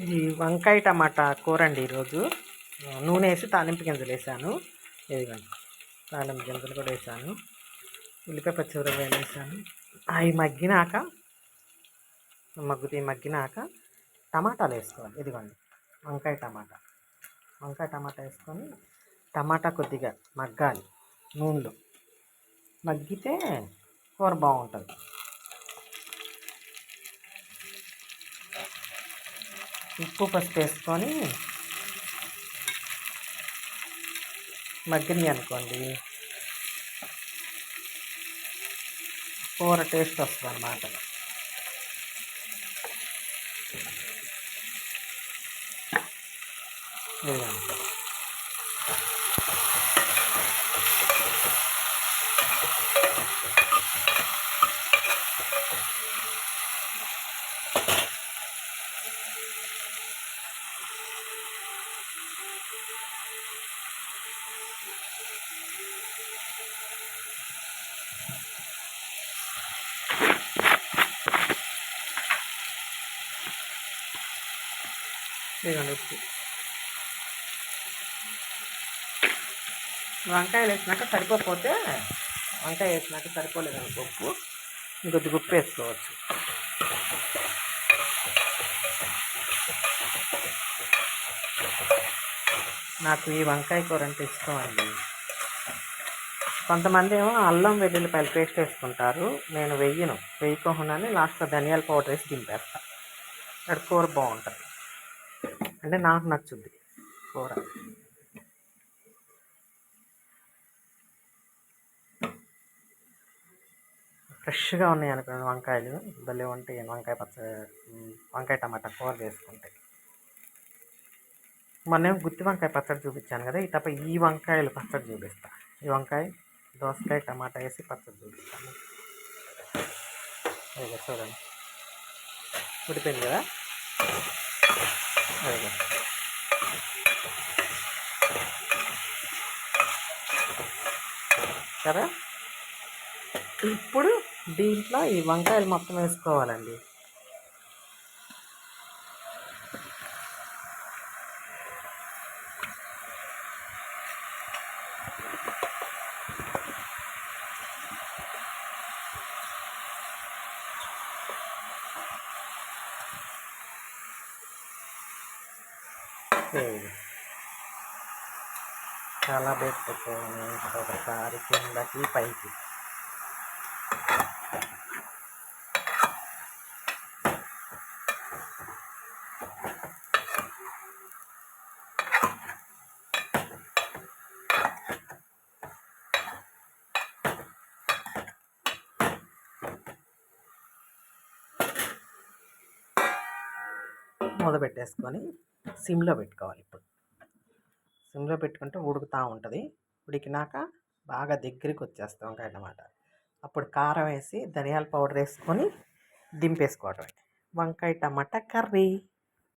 ఇది వంకాయ టమాటా కూర అండి. ఈరోజు నూనె వేసి తాలింపు గింజలు వేసాను. ఇదిగోండి తాలింపు గింజలు కూడా వేసాను. ఉల్లిపాయ పచ్చిమిరపకాయలు వేసాను. అవి మగ్గినాక టమాటాలు వేసుకోవాలి. ఇదిగోండి వంకాయ టమాటా వేసుకొని టమాటా కొద్దిగా మగ్గాలి నూనెలో. మగ్గితే కూర బాగుంటుంది. ఉప్పు పసుపు వేసుకొని మగ్గినాయి అనుకోండి, కూర టేస్ట్ వస్తుంది అన్నమాట. ఉప్పు వంకాయలు వేసినాక సరిపోతే వంకాయ వేసినాక సరిపోలేదు అనుకో ఉప్పు, ఇంకొద్ది ఉప్పు వేసుకోవచ్చు. నాకు ఈ వంకాయ కూర అంటే ఇష్టం అండి. కొంతమంది ఏమో అల్లం వెల్లుల్లిపాయలు పేస్ట్ వేసుకుంటారు. నేను వేయకుండానే లాస్ట్లో ధనియాల పౌడర్ వేసి దింపేస్తాను. అది కూర బాగుంటుంది. అంటే నాకు నచ్చుద్ది కూర. ఫ్రెష్గా ఉన్నాయి అనుకోండి వంకాయలు, భలే ఉంటాయి. వంకాయ టమాటా కూర చేసుకుంటే. మొన్నేమో గుత్తి వంకాయ పచ్చడి చూపించాను కదా, తప్ప ఈ వంకాయలు పచ్చడి చూపిస్తాను. ఈ వంకాయ దోసకాయ టమాటా వేసి పచ్చడి చూపిస్తాను. అదే చూడండి ఉడిపోయింది కదా. అదే కదా. ఇప్పుడు దీంట్లో ఈ వంకాయలు మొత్తం వేసుకోవాలండి. చాలా పెట్టుకొని ఒకసారి కిందకి పైకి. మూత పెట్టేసుకొని సిమ్లో పెట్టుకోవాలి. ఇప్పుడు సిమ్లో పెట్టుకుంటే ఉడుకుతూ ఉంటుంది. ఉడికినాక బాగా దగ్గరికి వచ్చేస్తాం వంకాయ టమాటా. అప్పుడు కారం వేసి ధనియాల పౌడర్ వేసుకొని దింపేసుకోవటం. వంకాయ టమాటా కర్రీ.